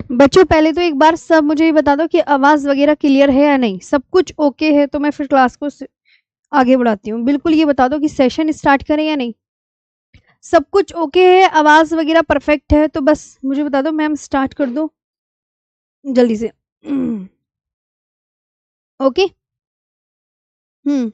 बच्चों पहले तो एक बार सब मुझे ये बता दो कि आवाज़ वगैरह क्लियर है या नहीं? सब कुछ ओके है तो मैं फिर क्लास को आगे बढ़ाती हूँ। बिल्कुल ये बता दो कि सेशन स्टार्ट करें या नहीं? सब कुछ ओके है, आवाज़ वगैरह परफेक्ट है तो बस मुझे बता दो मैम स्टार्ट कर दो जल्दी से। ओके? हुँ।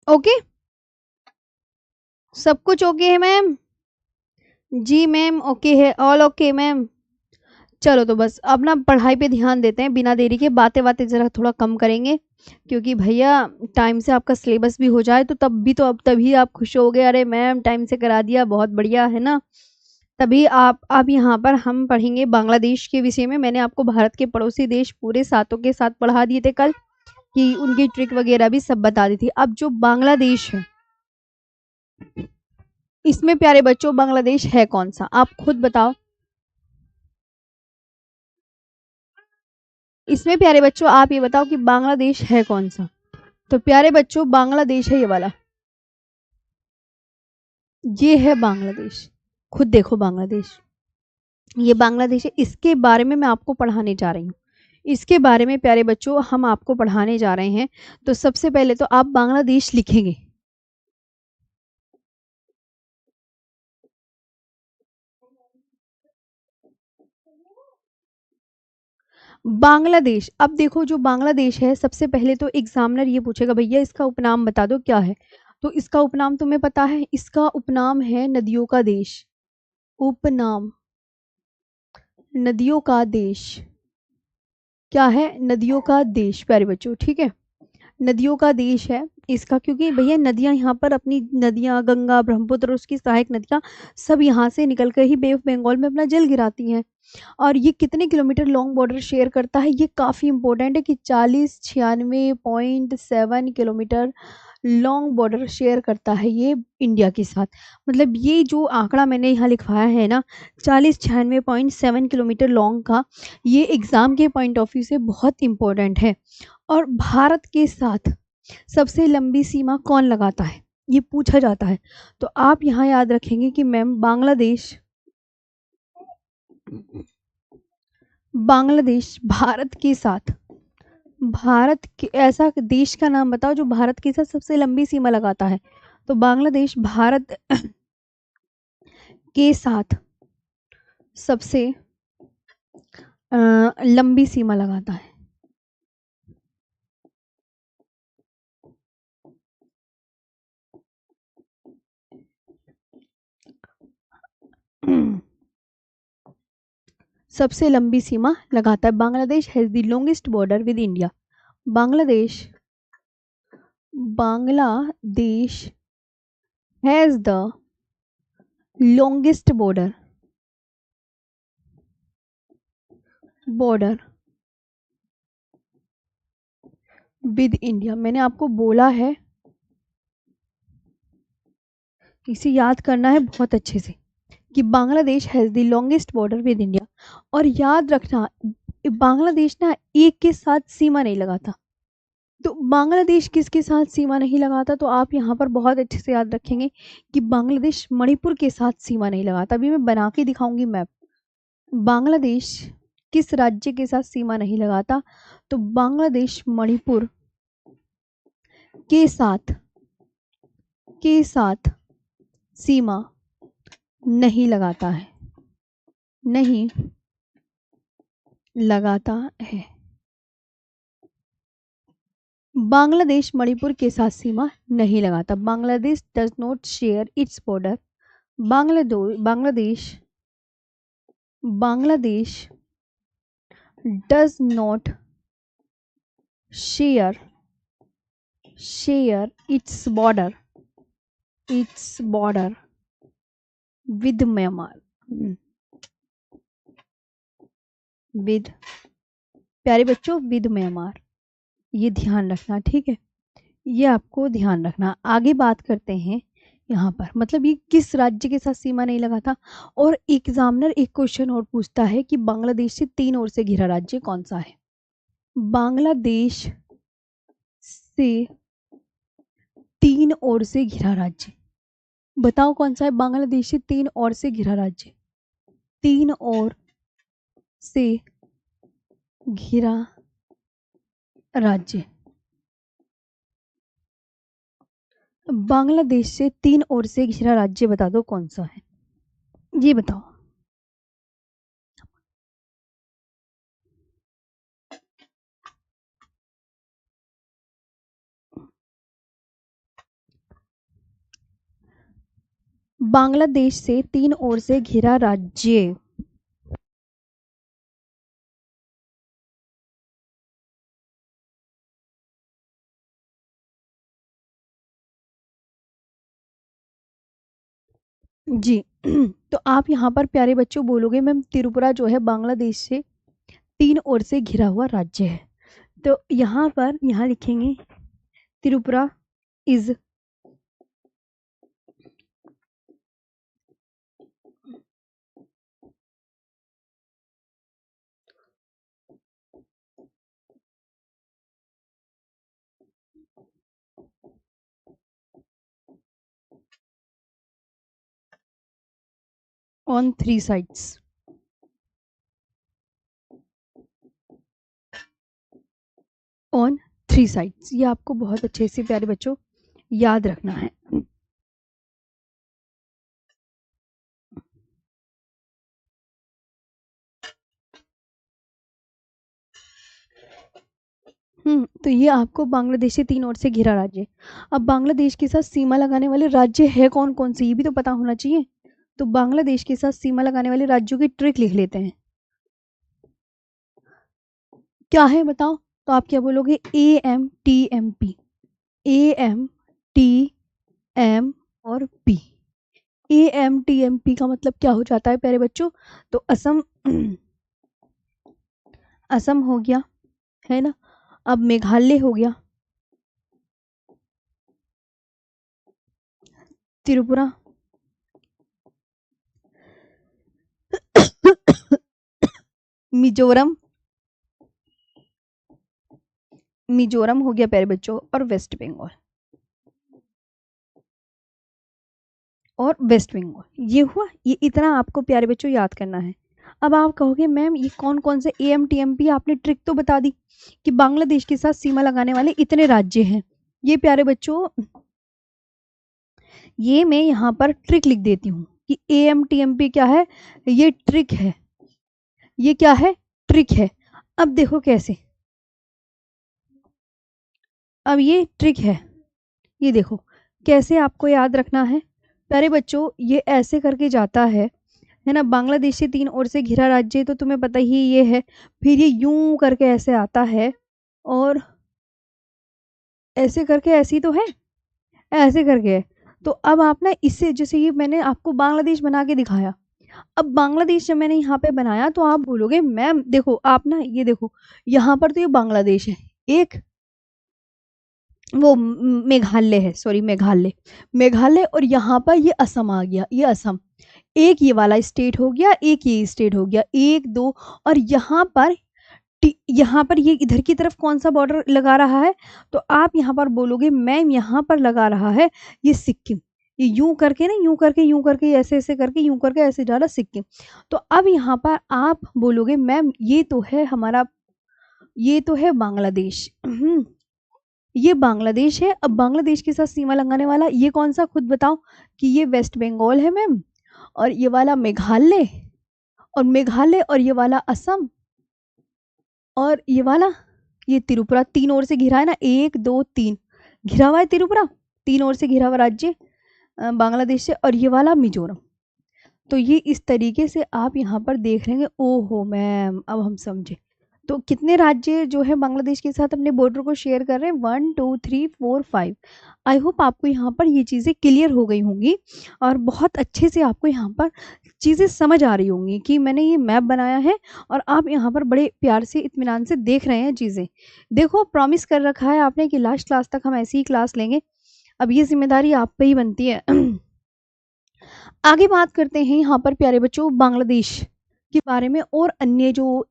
ओके? सब कुछ ओके है मैम? जी मैम ओके है, ऑल ओके मैम। चलो तो बस अब ना पढ़ाई पे ध्यान देते हैं बिना देरी के, बातें-वातें ज़रा थोड़ा कम करेंगे क्योंकि भैया टाइम से आपका सिलेबस भी हो जाए तो तब भी तो अब तभी आप खुश होगे, अरे मैम टाइम से करा दिया बहुत बढ़िया, है ना? तभी आप अब यहाँ पर हम पढ़ेंगे बांग्लादेश के विषय में। मैंने आपको भारत के पड़ोसी देश पूरे सातों के साथ पढ़ा दिए थे कल, कि उनकी ट्रिक वगैरह भी सब बता दी थी। अब जो बांग्लादेश है, इसमें प्यारे बच्चों बांग्लादेश है कौन-सा? आप खुद बताओ। इसमें प्यारे बच्चों आप ये बताओ कि बांग्लादेश है कौन-सा? तो प्यारे बच्चों बांग्लादेश है ये वाला। ये है बांग्लादेश। खुद देखो बांग्लादेश। ये बांग्लादेश है, इसके बारे में मैं आपको पढ़ाने जा रही हूँ। इसके बारे में प्यारे बच्चों हम आपको पढ़ाने जा रहे हैं। तो सबसे पहले तो आप बांग्लादेश लिखेंगे। बांग्लादेश, अब देखो जो बांग्लादेश है सबसे पहले तो एग्जामिनर ये पूछेगा भैया इसका उपनाम बता दो क्या है? तो इसका उपनाम तुम्हें पता है? इसका उपनाम है नदियों का देश। उपनाम, नदियों का देश। क्या है? नदियों का देश प्यारे बच्चों, ठीक है? नदियों का देश है इसका, क्योंकि भैया नदियाँ यहाँ पर अपनी नदियाँ गंगा ब्रह्मपुत्र और उसकी सहायक नदियाँ सब यहाँ से निकल कर ही बे ऑफ बंगाल में अपना जल गिराती हैं। और ये कितने किलोमीटर लॉन्ग बॉर्डर शेयर करता है, ये काफ़ी इंपॉर्टेंट है कि 40-96.7 किलोमीटर लॉन्ग बॉर्डर शेयर करता है ये इंडिया के साथ। मतलब ये जो आंकड़ा मैंने यहाँ लिखवाया है ना 40-96.7 किलोमीटर लॉन्ग का, ये एग्ज़ाम के पॉइंट ऑफ व्यू से बहुत इम्पोर्टेंट है। और भारत के साथ सबसे लंबी सीमा कौन लगाता है, ये पूछा जाता है। तो आप यहाँ याद रखेंगे कि मैम बांग्लादेश, बांग्लादेश भारत के साथ, भारत के ऐसा देश का नाम बताओ जो भारत के साथ सबसे लंबी सीमा लगाता है। तो बांग्लादेश भारत के साथ सबसे लंबी सीमा लगाता है। सबसे लंबी सीमा लगाता है। Bangladesh has the longest border with India. Bangladesh, Bangladesh has the longest border with India. मैंने आपको बोला है, इसे याद करना है बहुत अच्छे से कि Bangladesh has the longest border with India. और याद रखना बांग्लादेश ना एक के साथ सीमा नहीं लगाता। तो बांग्लादेश किसके साथ सीमा नहीं लगाता, तो आप यहाँ पर बहुत अच्छे से याद रखेंगे कि बांग्लादेश मणिपुर के साथ सीमा नहीं लगाता। अभी मैं बना के दिखाऊंगी मैप। बांग्लादेश किस राज्य के साथ सीमा नहीं लगाता, तो बांग्लादेश मणिपुर के साथ सीमा नहीं लगाता है, नहीं लगाता है। बांग्लादेश मणिपुर के साथ सीमा नहीं लगाता। Bangladesh does not share its border, Bangladesh does not share its border with Myanmar, with, प्यारे बच्चों विद म्यांमार, ये ध्यान रखना, ठीक है? ये आपको ध्यान रखना। आगे बात करते हैं यहाँ पर मतलब ये किस राज्य के साथ सीमा नहीं लगा था। और एग्जामिनर एक क्वेश्चन और पूछता है कि बांग्लादेश से 3 ओर से घिरा राज्य कौन सा है। बांग्लादेश से 3 ओर से घिरा राज्य, बताओ कौन सा है। बांग्लादेश से 3 ओर से घिरा राज्य, 3 ओर से घिरा राज्य, बांग्लादेश से 3 ओर से घिरा राज्य बता दो कौन सा है, ये बताओ। बांग्लादेश से 3 ओर से घिरा राज्य, जी तो आप यहाँ पर प्यारे बच्चों बोलोगे मैम त्रिपुरा जो है बांग्लादेश से 3 ओर से घिरा हुआ राज्य है। तो यहाँ पर यहाँ लिखेंगे Tripura is on 3 sides, on 3 sides, ये आपको बहुत अच्छे से प्यारे बच्चों याद रखना है। तो ये आपको बांग्लादेश से 3 ओर से घिरा राज्य। अब बांग्लादेश के साथ सीमा लगाने वाले राज्य है कौन कौन से, ये भी तो पता होना चाहिए। तो बांग्लादेश के साथ सीमा लगाने वाले राज्यों की ट्रिक लिख लेते हैं, क्या है बताओ। तो आप क्या बोलोगे, AMTMP, AMTM और P। AMTMP का मतलब क्या हो जाता है प्यारे बच्चों, तो असम असम हो गया है ना। अब मेघालय हो गया, त्रिपुरा, मिजोरम, मिजोरम हो गया प्यारे बच्चों, और वेस्ट बंगाल, और वेस्ट बंगाल ये हुआ। ये इतना आपको प्यारे बच्चों याद करना है। अब आप कहोगे मैम ये कौन कौन से AMTMP, आपने ट्रिक तो बता दी कि बांग्लादेश के साथ सीमा लगाने वाले इतने राज्य हैं। ये प्यारे बच्चों ये मैं यहाँ पर ट्रिक लिख देती हूँ कि AMTMP क्या है, ये ट्रिक है, ये क्या है, ट्रिक है। अब देखो कैसे, अब ये ट्रिक है, ये देखो कैसे आपको याद रखना है प्यारे बच्चों। ये ऐसे करके जाता है ना। बांग्लादेश से 3 ओर से घिरा राज्य तो तुम्हें पता ही ये है, फिर ये यूं करके ऐसे आता है, और ऐसे करके ऐसी तो है, ऐसे करके है। तो अब आप ना इससे, जैसे ये मैंने आपको बांग्लादेश बना के दिखाया, अब बांग्लादेश जब मैंने यहाँ पे बनाया तो आप बोलोगे मैम देखो आप ना ये देखो, यहाँ पर तो ये बांग्लादेश है एक, वो मेघालय है, सॉरी मेघालय, मेघालय, और यहाँ पर ये असम आ गया, ये असम, एक ये वाला स्टेट हो गया, एक ये स्टेट हो गया, एक दो, और यहाँ पर ये इधर की तरफ कौन सा बॉर्डर लगा रहा है, तो आप यहाँ पर बोलोगे मैम यहाँ पर लगा रहा है ये सिक्किम। ये यूं करके ना, यूं करके, यूं करके, ऐसे ऐसे करके, यूं करके ऐसे जा रहा सिक्किम। तो अब यहाँ पर आप बोलोगे मैम ये तो है हमारा, ये तो है बांग्लादेश, ये बांग्लादेश है। अब बांग्लादेश के साथ सीमा लगाने वाला ये कौन सा, खुद बताओ, कि ये वेस्ट बंगाल है मैम, और ये वाला मेघालय, और मेघालय, और ये वाला असम, और ये वाला ये त्रिपुरा। 3 ओर से घिरा है ना, 1 2 3 घिरा हुआ है त्रिपुरा, 3 ओर से घिरा हुआ राज्य बांग्लादेश से, और ये वाला मिजोरम। तो ये इस तरीके से आप यहाँ पर देख रहे हैं। ओहो मैम अब हम समझे। तो कितने राज्य जो है बांग्लादेश के साथ अपने बॉर्डर को शेयर कर रहे हैं, 1 2 3 4 5। आई होप आपको यहाँ पर ये चीज़ें क्लियर हो गई होंगी, और बहुत अच्छे से आपको यहाँ पर चीज़ें समझ आ रही होंगी कि मैंने ये मैप बनाया है, और आप यहाँ पर बड़े प्यार से इत्मीनान से देख रहे हैं चीज़ें। देखो प्रॉमिस कर रखा है आपने कि लास्ट क्लास तक हम ऐसी ही क्लास लेंगे। अब ये जिम्मेदारी आप पे ही बनती है। आगे बात करते हैं यहाँ पर प्यारे बच्चों बांग्लादेश के बारे में, और अन्य जो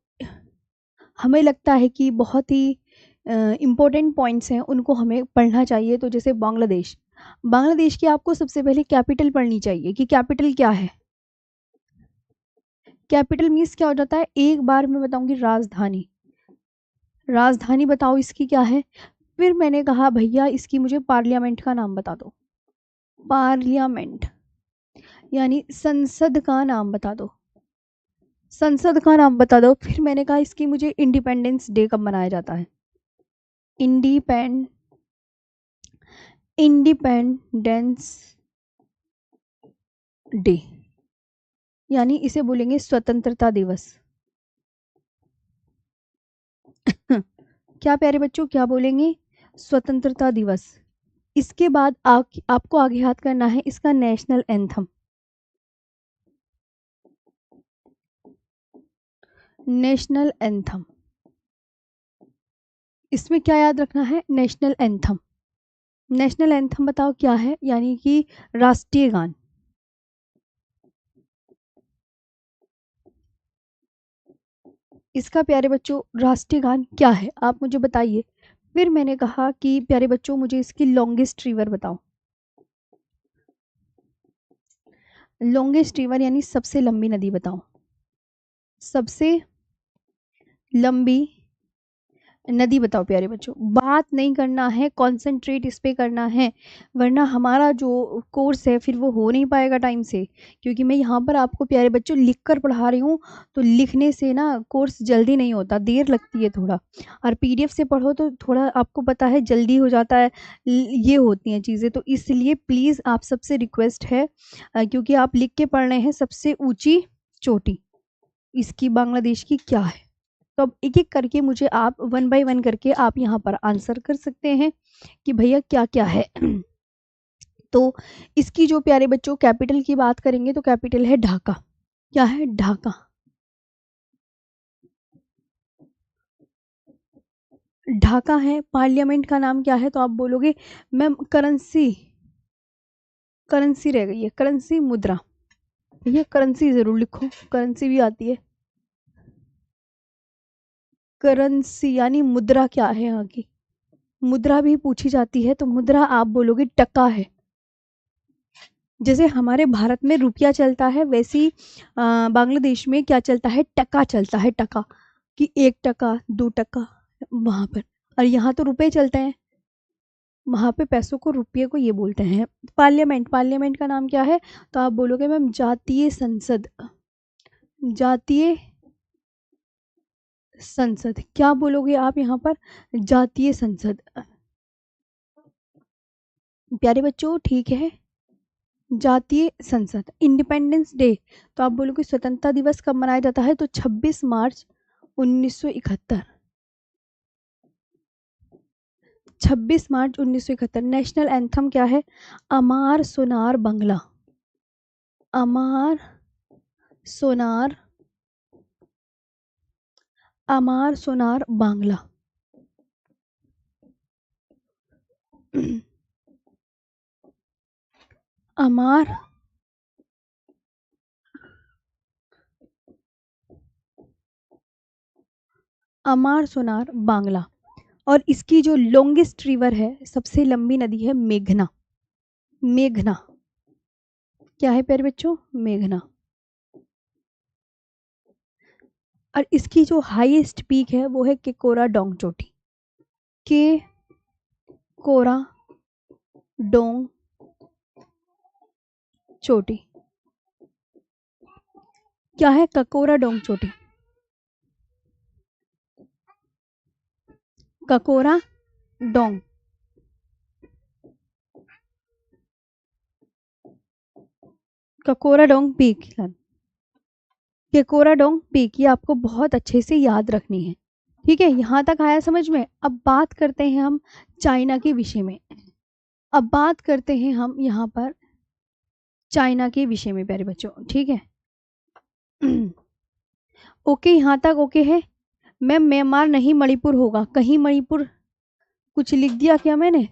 हमें लगता है कि बहुत ही इम्पोर्टेंट पॉइंट्स हैं उनको हमें पढ़ना चाहिए। तो जैसे बांग्लादेश, बांग्लादेश की आपको सबसे पहले कैपिटल पढ़नी चाहिए कि कैपिटल क्या है। कैपिटल मीन्स क्या हो जाता है, एक बार मैं बताऊंगी राजधानी, राजधानी बताओ इसकी क्या है। फिर मैंने कहा भैया इसकी मुझे पार्लियामेंट का नाम बता दो, पार्लियामेंट यानी संसद का नाम बता दो, संसद का नाम बता दो। फिर मैंने कहा इसकी मुझे इंडिपेंडेंस डे कब मनाया जाता है, इंडिपेंडेंस डे, यानी इसे बोलेंगे स्वतंत्रता दिवस। क्या प्यारे बच्चों क्या बोलेंगे, स्वतंत्रता दिवस। इसके बाद आपको आगे याद करना है इसका नेशनल एंथम, नेशनल एंथम, इसमें क्या याद रखना है, नेशनल एंथम। नेशनल एंथम बताओ क्या है, यानी कि राष्ट्रीय गान। इसका प्यारे बच्चों राष्ट्रीय गान क्या है आप मुझे बताइए। फिर मैंने कहा कि प्यारे बच्चों मुझे इसकी लॉन्गेस्ट रिवर बताओ, लॉन्गेस्ट रिवर यानी सबसे लंबी नदी बताओ, सबसे लंबी नदी बताओ प्यारे बच्चों। बात नहीं करना है, कंसंट्रेट इस पे करना है, वरना हमारा जो कोर्स है फिर वो हो नहीं पाएगा टाइम से। क्योंकि मैं यहाँ पर आपको प्यारे बच्चों लिख कर पढ़ा रही हूँ, तो लिखने से ना कोर्स जल्दी नहीं होता, देर लगती है थोड़ा। और पीडीएफ से पढ़ो तो थोड़ा आपको पता है जल्दी हो जाता है, ये होती हैं चीज़ें। तो इसलिए प्लीज़ आप सबसे रिक्वेस्ट है, क्योंकि आप लिख के पढ़ रहे हैं सबसे ऊँची चोटी इसकी बांग्लादेश की क्या है। तो अब एक एक करके मुझे आप वन बाय वन करके आप यहाँ पर आंसर कर सकते हैं कि भैया क्या क्या है। तो इसकी जो प्यारे बच्चों कैपिटल की बात करेंगे तो कैपिटल है ढाका। क्या है, ढाका। ढाका है। पार्लियामेंट का नाम क्या है, तो आप बोलोगे मैम करेंसी, करेंसी रह गई है, करेंसी मुद्रा। ये करेंसी जरूर लिखो, करेंसी भी आती है। करेंसी यानी मुद्रा क्या है यहाँ की, मुद्रा भी पूछी जाती है। तो मुद्रा आप बोलोगे टका है। जैसे हमारे भारत में रुपया चलता है, वैसी बांग्लादेश में क्या चलता है, टका चलता है। टका कि 1 टका 2 टका वहां पर, और यहाँ तो रुपए चलते हैं, वहां पे पैसों को रुपये को ये बोलते हैं। पार्लियामेंट, पार्लियामेंट का नाम क्या है, तो आप बोलोगे मैम जातीय संसद, जातीय संसद। क्या बोलोगे आप यहाँ पर, जातीय संसद। प्यारे बच्चों ठीक है, जातीय संसद। इंडिपेंडेंस डे, तो आप बोलोगे स्वतंत्रता दिवस कब मनाया जाता है, तो 26 मार्च 1971, 26 मार्च 1971। नेशनल एंथम क्या है, अमार सोनार बंगला, अमार सोनार, अमार सोनार बांग्ला। अमार अमार सोनार बांग्ला। और इसकी जो लॉन्गेस्ट रिवर है, सबसे लंबी नदी है मेघना, मेघना। क्या है प्यारे बच्चों, मेघना। और इसकी जो हाईएस्ट पीक है वो है केकोरा डोंग चोटी, के कोरा डोंग चोटी। क्या है, ककोरा डोंग चोटी, ककोरा डोंग, ककोराडोंग पीक, केकोराडोंग पीक, ये आपको बहुत अच्छे से याद रखनी है। ठीक है, यहाँ तक आया समझ में। अब बात करते हैं हम चाइना के विषय में, अब बात करते हैं हम यहाँ पर चाइना के विषय में प्यारे बच्चों। ठीक है, ओके यहाँ तक ओके है। मैं म्यांमार नहीं मणिपुर होगा, कहीं मणिपुर कुछ लिख दिया क्या मैंने,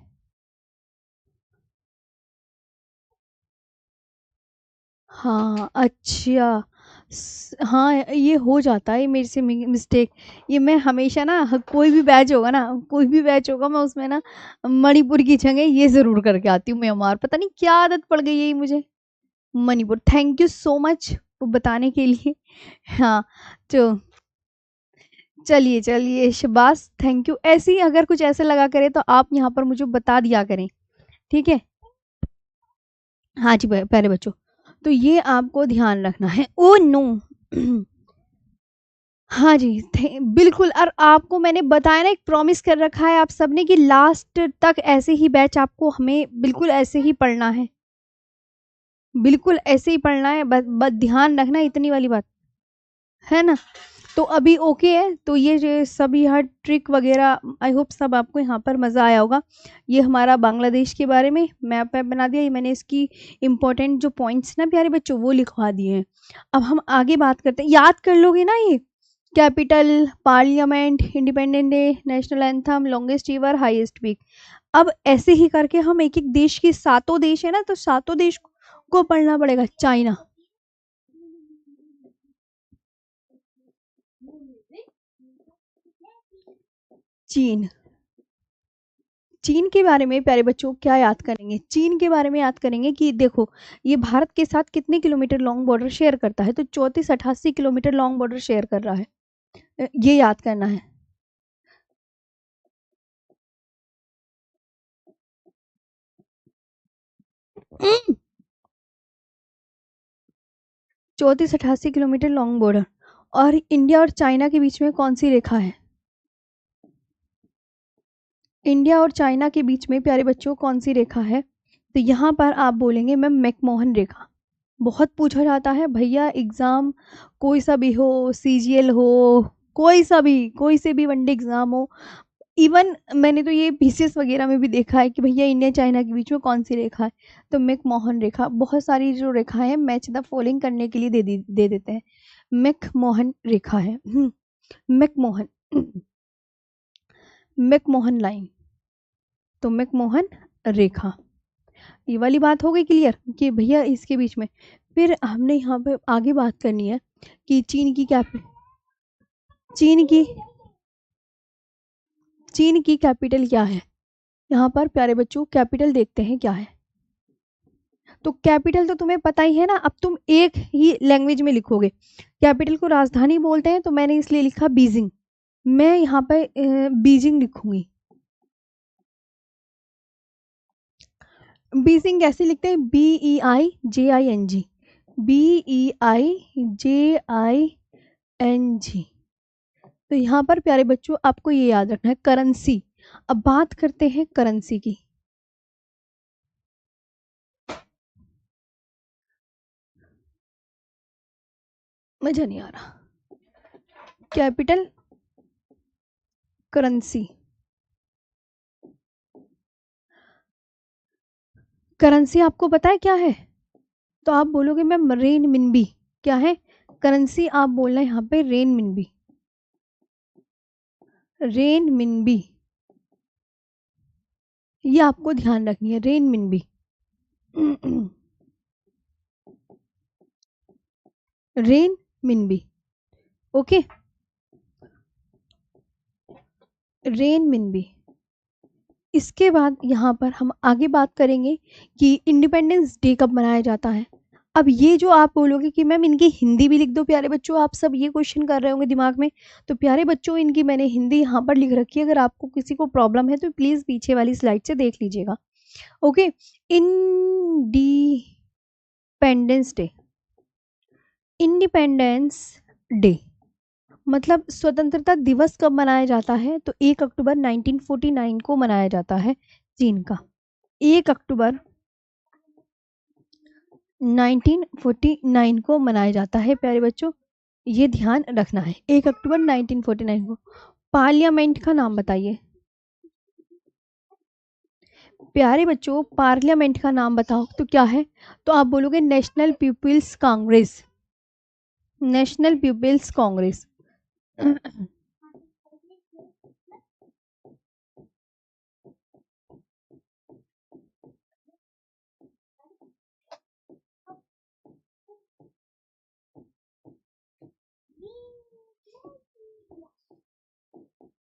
हाँ, अच्छा। हाँ, ये हो जाता है मेरे से मिस्टेक। ये मैं हमेशा ना, कोई भी बैच होगा, मैं उसमें ना मणिपुर की जगह ये ज़रूर करके आती हूँ, म्यांमार। पता नहीं क्या आदत पड़ गई है ये मुझे। Manipur, thank you so much वो बताने के लिए। हाँ, तो चलिए, चलिए शबाश, थैंक यू। ऐसे ही अगर कुछ ऐसे लगा करे तो आप यहाँ पर मुझे बता दिया करें, ठीक है? हाँ जी, प्यारे बच्चों, तो ये आपको ध्यान रखना है। Oh no! हाँ जी, बिल्कुल। और आपको मैंने बताया ना, एक प्रॉमिस कर रखा है आप सबने कि लास्ट तक ऐसे ही बैच आपको हमें बिल्कुल ऐसे ही पढ़ना है। बिल्कुल ऐसे ही पढ़ना है, बस ध्यान रखना इतनी वाली बात, है ना? तो अभी ओके है, तो ये जो सब यह ट्रिक वगैरह, आई होप सब आपको यहाँ पर मज़ा आया होगा। ये हमारा बांग्लादेश के बारे में मैप वैप बना दिया। ये मैंने इसकी इम्पोर्टेंट जो पॉइंट्स ना प्यारे बच्चों वो लिखवा दिए हैं। अब हम आगे बात करते हैं, याद कर लोगे ना ये? Capital, parliament, independent day, national anthem, longest river, highest peak. अब ऐसे ही करके हम एक एक देश के, सातों देश है ना, तो सातों देश को पढ़ना पड़ेगा। चाइना, चीन। चीन के बारे में प्यारे बच्चों क्या याद करेंगे? चीन के बारे में याद करेंगे कि देखो, ये भारत के साथ कितने किलोमीटर लॉन्ग बॉर्डर शेयर करता है? तो 34-88 किलोमीटर लॉन्ग बॉर्डर शेयर कर रहा है। ये याद करना है। 34-88 किलोमीटर लॉन्ग बॉर्डर। और इंडिया और चाइना के बीच में कौन सी रेखा है? इंडिया और चाइना के बीच में प्यारे बच्चों कौन सी रेखा है? तो यहाँ पर आप बोलेंगे मैम मैकमोहन रेखा। बहुत पूछा जाता है भैया, एग्जाम कोई सा भी हो, सीजीएल हो, कोई से भी वनडे एग्जाम हो, इवन मैंने तो ये पीसीएस वगैरह में भी देखा है कि भैया इंडिया चाइना के बीच में कौन सी रेखा है? तो मैकमोहन रेखा। बहुत सारी जो रेखा है मैच द फॉलोइंग करने के लिए दे देते हैं। मैकमोहन रेखा है। मैकमोहन, मैकमोहन लाइन, तो मैकमोहन रेखा। ये वाली बात हो गई क्लियर कि भैया इसके बीच में। फिर हमने यहाँ पे आगे बात करनी है कि चीन की चीन की कैपिटल क्या है? यहाँ पर प्यारे बच्चों कैपिटल देखते हैं क्या है। तो कैपिटल तो तुम्हें पता ही है ना, अब तुम एक ही लैंग्वेज में लिखोगे। कैपिटल को राजधानी बोलते हैं, तो मैंने इसलिए लिखा बीजिंग। मैं यहाँ पे बीजिंग लिखूंगी। बीजिंग कैसे लिखते हैं? BEIJING, BEIJING। तो यहाँ पर प्यारे बच्चों आपको ये याद रखना है, करेंसी। अब बात करते हैं करेंसी की। मजा नहीं आ रहा। Capital, currency. करेंसी आपको पता है क्या है? तो आप बोलोगे मैम रेन मिनबी। क्या है करेंसी? आप बोलना है यहाँ पे रेन मिनबी। रेन मिनबी, ये आपको ध्यान रखनी है, renminbi. Renminbi, okay, renminbi. इसके बाद यहाँ पर हम आगे बात करेंगे कि इंडिपेंडेंस डे कब मनाया जाता है। अब ये जो आप बोलोगे कि मैम इनकी हिंदी भी लिख दो, प्यारे बच्चों आप सब ये क्वेश्चन कर रहे होंगे दिमाग में। तो प्यारे बच्चों इनकी मैंने हिंदी यहाँ पर लिख रखी है, अगर आपको किसी को प्रॉब्लम है तो प्लीज़ पीछे वाली स्लाइड से देख लीजिएगा। Okay, independence day, independence day मतलब स्वतंत्रता दिवस कब मनाया जाता है? तो 1 अक्टूबर 1949 को मनाया जाता है चीन का। 1 अक्टूबर 1949 को मनाया जाता है प्यारे बच्चों, ये ध्यान रखना है। 1 अक्टूबर 1949 को। पार्लियामेंट का नाम बताइए प्यारे बच्चों, पार्लियामेंट का नाम बताओ तो क्या है? तो आप बोलोगे National People's Congress. National People's Congress.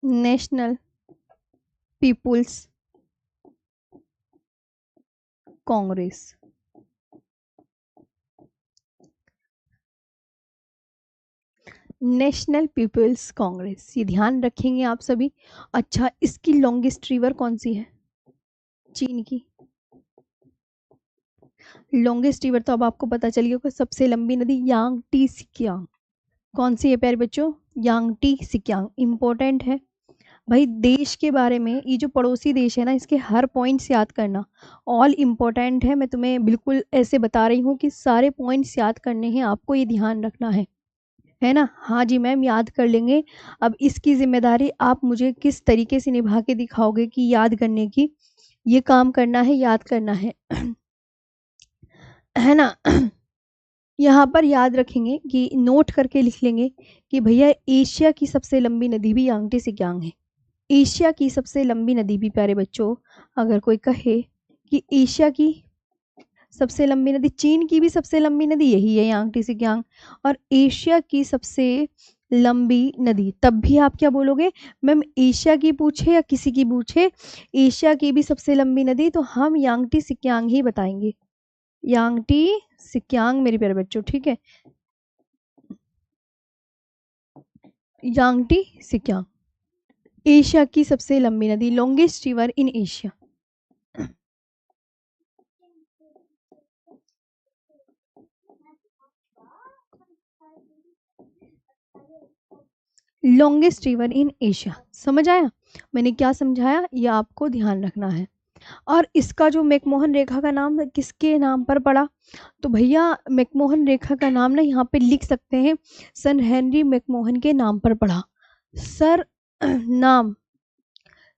National People's Congress. National People's Congress, ये ध्यान रखेंगे आप सभी। अच्छा, इसकी लॉन्गेस्ट रिवर कौन सी है? चीन की लॉन्गेस्ट रिवर तो अब आपको पता चल गया होगा, सबसे लंबी नदी यांगटी सिकियांग। कौन सी है प्यारे बच्चों? Yangtze Sikiang. इंपॉर्टेंट है भाई, देश के बारे में ये जो पड़ोसी देश है ना, इसके हर पॉइंट्स याद करना, ऑल इम्पोर्टेंट है। मैं तुम्हें बिल्कुल ऐसे बता रही हूँ कि सारे पॉइंट्स याद करने हैं आपको, ये ध्यान रखना है ना? हाँ जी मैम, याद कर लेंगे। अब इसकी जिम्मेदारी आप मुझे किस तरीके से निभा के दिखाओगे कि याद करने की, ये काम करना है, याद करना है है ना? यहाँ पर याद रखेंगे कि नोट करके लिख लेंगे कि भैया एशिया की सबसे लंबी नदी भी यांगटी सिकियांग है। एशिया की सबसे लंबी नदी भी प्यारे बच्चों, अगर कोई कहे कि एशिया की सबसे लंबी नदी, चीन की भी सबसे लंबी नदी यही है यांगटी सिकियांग, और एशिया की सबसे लंबी नदी, तब भी आप क्या बोलोगे? मैम एशिया की पूछे या किसी की पूछे, एशिया की भी सबसे लंबी नदी तो हम यांगटी सिकियांग ही बताएंगे। यांगटी सिकियांग मेरे प्यारे बच्चों, ठीक है? यांगटी सिकियांग एशिया की सबसे लंबी नदी, longest river in Asia. Longest river in Asia. समझ आया मैंने क्या समझाया? ये आपको ध्यान रखना है। और इसका जो मैकमोहन रेखा का नाम किसके नाम पर पड़ा? तो भैया मैकमोहन रेखा का नाम ना यहाँ पे लिख सकते हैं, सर हेनरी मैकमोहन के नाम पर पड़ा। सर नाम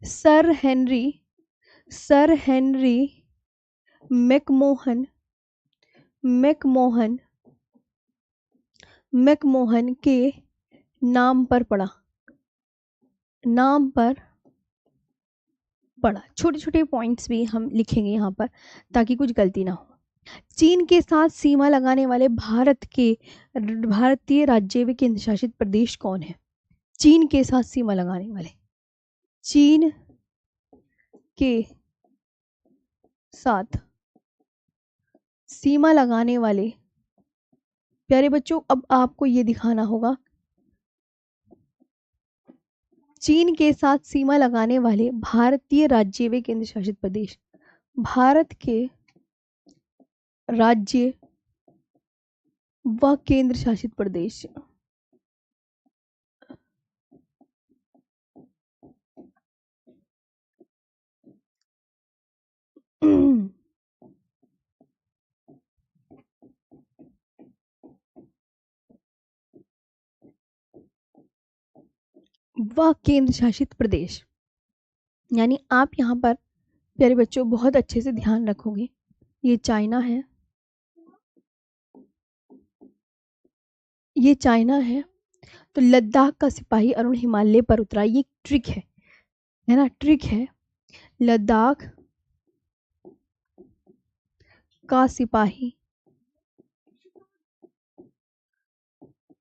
सर हेनरी मैकमोहन मैकमोहन के नाम पर पड़ा, नाम पर पड़ा। छोटे छोटे पॉइंट्स भी हम लिखेंगे यहाँ पर ताकि कुछ गलती ना हो। चीन के साथ सीमा लगाने वाले भारतीय राज्य व केंद्र शासित प्रदेश कौन है? चीन के साथ सीमा लगाने वाले, चीन के साथ सीमा लगाने वाले प्यारे बच्चों, अब आपको ये दिखाना होगा, चीन के साथ सीमा लगाने वाले भारतीय राज्य व केंद्र शासित प्रदेश, भारत के राज्य व केंद्र शासित प्रदेश। व केंद्र शासित प्रदेश, यानी आप यहाँ पर प्यारे बच्चों बहुत अच्छे से ध्यान रखोगे। ये चाइना है, ये चाइना है, तो लद्दाख का सिपाही अरुण हिमालय पर उतरा, ये ट्रिक है ना? ट्रिक है। लद्दाख का सिपाही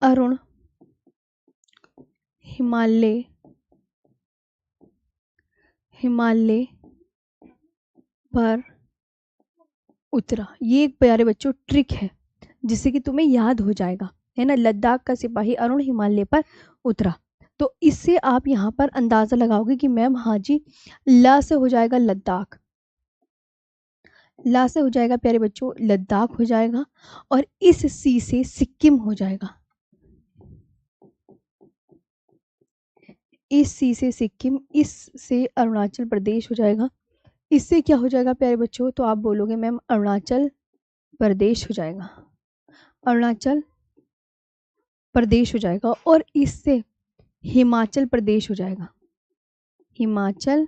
अरुण हिमालय पर उतरा, ये एक प्यारे बच्चों ट्रिक है जिससे कि तुम्हें याद हो जाएगा, है ना? लद्दाख का सिपाही अरुण हिमालय पर उतरा, तो इससे आप यहाँ पर अंदाजा लगाओगे कि मैम हाँ जी, ला से हो जाएगा लद्दाख, ला से हो जाएगा प्यारे बच्चों लद्दाख हो जाएगा, और इस सी से सिक्किम हो जाएगा, इस सी से सिक्किम, इस से अरुणाचल प्रदेश हो जाएगा, इससे क्या हो जाएगा प्यारे बच्चों? तो आप बोलोगे मैम अरुणाचल प्रदेश हो जाएगा, अरुणाचल प्रदेश हो जाएगा, और इससे हिमाचल प्रदेश हो जाएगा, हिमाचल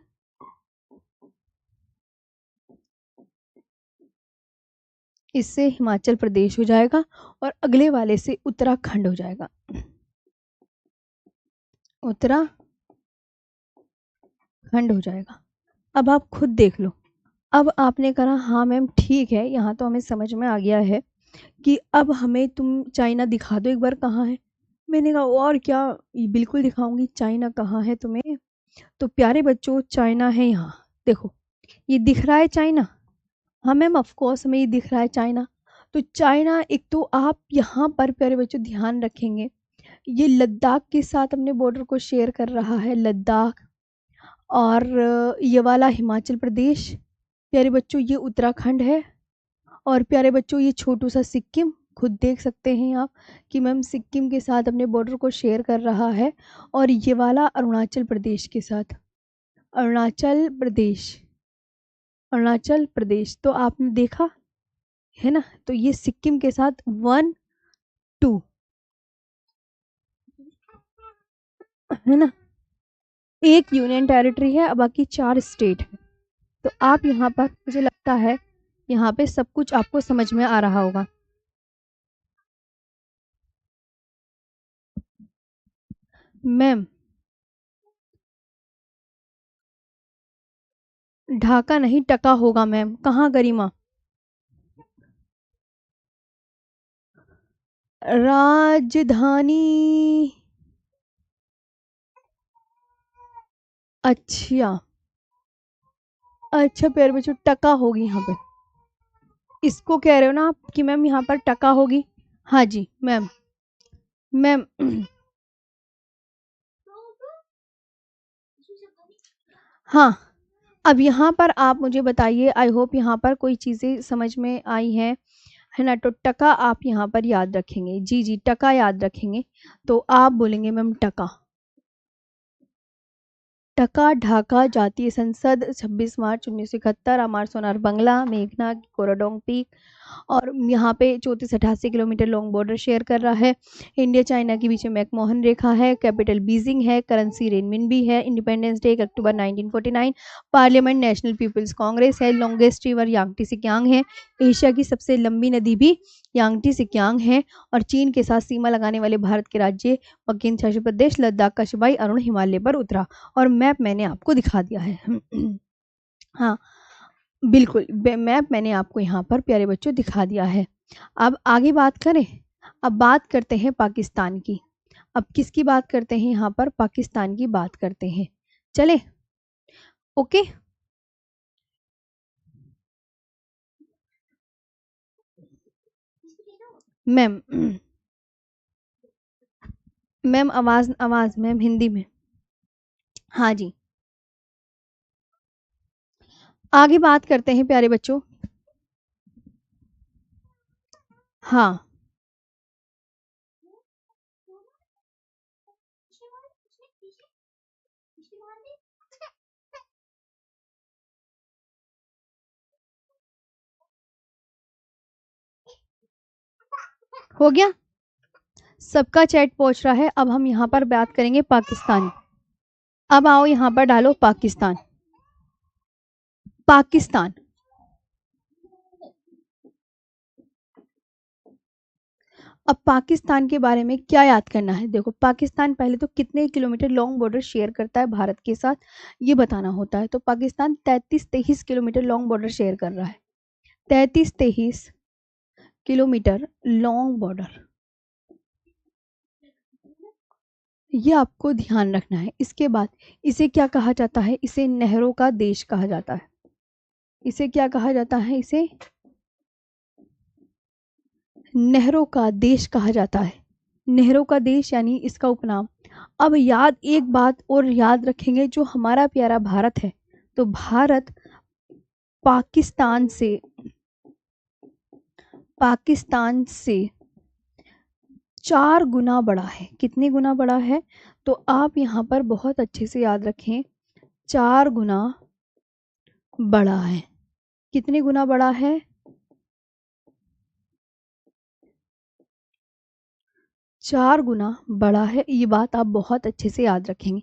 इससे हिमाचल प्रदेश हो जाएगा, और अगले वाले से उत्तराखंड हो जाएगा, उत्तराखंड हो जाएगा। अब आप खुद देख लो, अब आपने कहा हाँ मैम ठीक है, यहाँ तो हमें समझ में आ गया है कि अब हमें तुम चाइना दिखा दो एक बार कहाँ है। मैंने कहा और क्या, बिल्कुल दिखाऊंगी, चाइना कहाँ है तुम्हें तो प्यारे बच्चों चाइना है यहाँ, देखो ये दिख रहा है चाइना। हाँ मैम ऑफ कोर्स हमें ये दिख रहा है चाइना। तो चाइना एक तो आप यहाँ पर प्यारे बच्चों ध्यान रखेंगे, ये लद्दाख के साथ अपने बॉर्डर को शेयर कर रहा है, लद्दाख। और ये वाला हिमाचल प्रदेश, प्यारे बच्चों ये उत्तराखंड है। और प्यारे बच्चों ये छोटू सा सिक्किम, खुद देख सकते हैं आप कि मैम सिक्किम के साथ अपने बॉर्डर को शेयर कर रहा है। और ये वाला अरुणाचल प्रदेश के साथ, अरुणाचल प्रदेश, अरुणाचल प्रदेश तो आपने देखा है ना। तो ये सिक्किम के साथ 1 2 है ना, एक यूनियन टेरिटरी है, अब बाकी 4 स्टेट है। तो आप यहाँ पर मुझे लगता है यहाँ पे सब कुछ आपको समझ में आ रहा होगा। मैम ढाका नहीं टका होगा मैम, कहाँ गरिमा। राजधानी, अच्छा अच्छा प्यारे बच्चों टका होगी यहाँ पे, इसको कह रहे हो ना आप कि मैम यहाँ पर टका होगी। हाँ जी मैम। मैम हाँ, अब यहाँ पर आप मुझे बताइए, आई होप यहाँ पर कोई चीज़ें समझ में आई हैं, है ना। तो टका आप यहाँ पर याद रखेंगे, जी जी टका याद रखेंगे। तो आप बोलेंगे मैम टका, टका ढाका जातीय संसद 26 मार्च 1971, अमर सोनार बंगला, मेघना कोराडोंग पीक। और यहाँ पे 34-88 किलोमीटर लॉन्ग बॉर्डर शेयर कर रहा है। इंडिया चाइना के बीच में मैकमोहन रेखा है, कैपिटल बीजिंग है, करेंसी रेनमिनबी है, इंडिपेंडेंस डे 1 अक्टूबर 1949, पार्लियामेंट नेशनल पीपल्स कांग्रेस है, लॉन्गेस्ट रिवर यांगटी सिक्यांग है, एशिया की सबसे लंबी नदी भी यांगटी सिक्यांग है। और चीन के साथ सीमा लगाने वाले भारत के राज्य व केंद्र शासित प्रदेश लद्दाख का शिवाई अरुण हिमालय पर उतरा। और मैप मैंने आपको दिखा दिया है। हाँ बिल्कुल, मैप मैंने आपको यहाँ पर प्यारे बच्चों दिखा दिया है। अब आगे बात करें, अब बात करते हैं पाकिस्तान की। अब किसकी बात करते हैं यहाँ पर, पाकिस्तान की बात करते हैं, चले ओके। मैम मैम आवाज आवाज मैम हिंदी में, हाँ जी। आगे बात करते हैं प्यारे बच्चों, हाँ हो गया, सबका चैट पहुंच रहा है। अब हम यहाँ पर बात करेंगे पाकिस्तान। अब आओ यहाँ पर डालो पाकिस्तान, पाकिस्तान। अब पाकिस्तान के बारे में क्या याद करना है, देखो पाकिस्तान पहले तो कितने किलोमीटर लॉन्ग बॉर्डर शेयर करता है भारत के साथ, ये बताना होता है। तो Pakistan 33-23 kilometre long border share कर रहा है, 33-23 किलोमीटर लॉन्ग बॉर्डर, ये आपको ध्यान रखना है। इसके बाद इसे क्या कहा जाता है, इसे नहरों का देश कहा जाता है। इसे क्या कहा जाता है, इसे नहरों का देश कहा जाता है, नहरों का देश यानी इसका उपनाम। अब याद एक बात और याद रखेंगे, जो हमारा प्यारा भारत है, तो भारत पाकिस्तान से, पाकिस्तान से 4 गुना बड़ा है। कितने गुना बड़ा है, तो आप यहाँ पर बहुत अच्छे से याद रखें, 4 गुना बड़ा है। कितने गुना बड़ा है, 4 गुना बड़ा है, ये बात आप बहुत अच्छे से याद रखेंगे।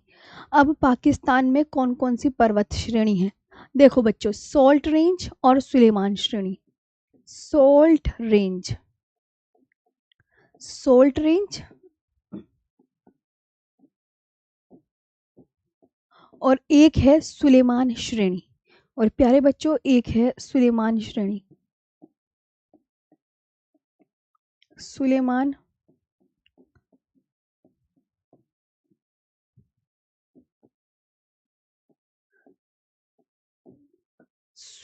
अब पाकिस्तान में कौन कौन सी पर्वत श्रेणी है, देखो बच्चों सॉल्ट रेंज और सुलेमान श्रेणी, सॉल्ट रेंज, सॉल्ट रेंज और एक है सुलेमान श्रेणी। और प्यारे बच्चों एक है सुलेमान श्रेणी, सुलेमान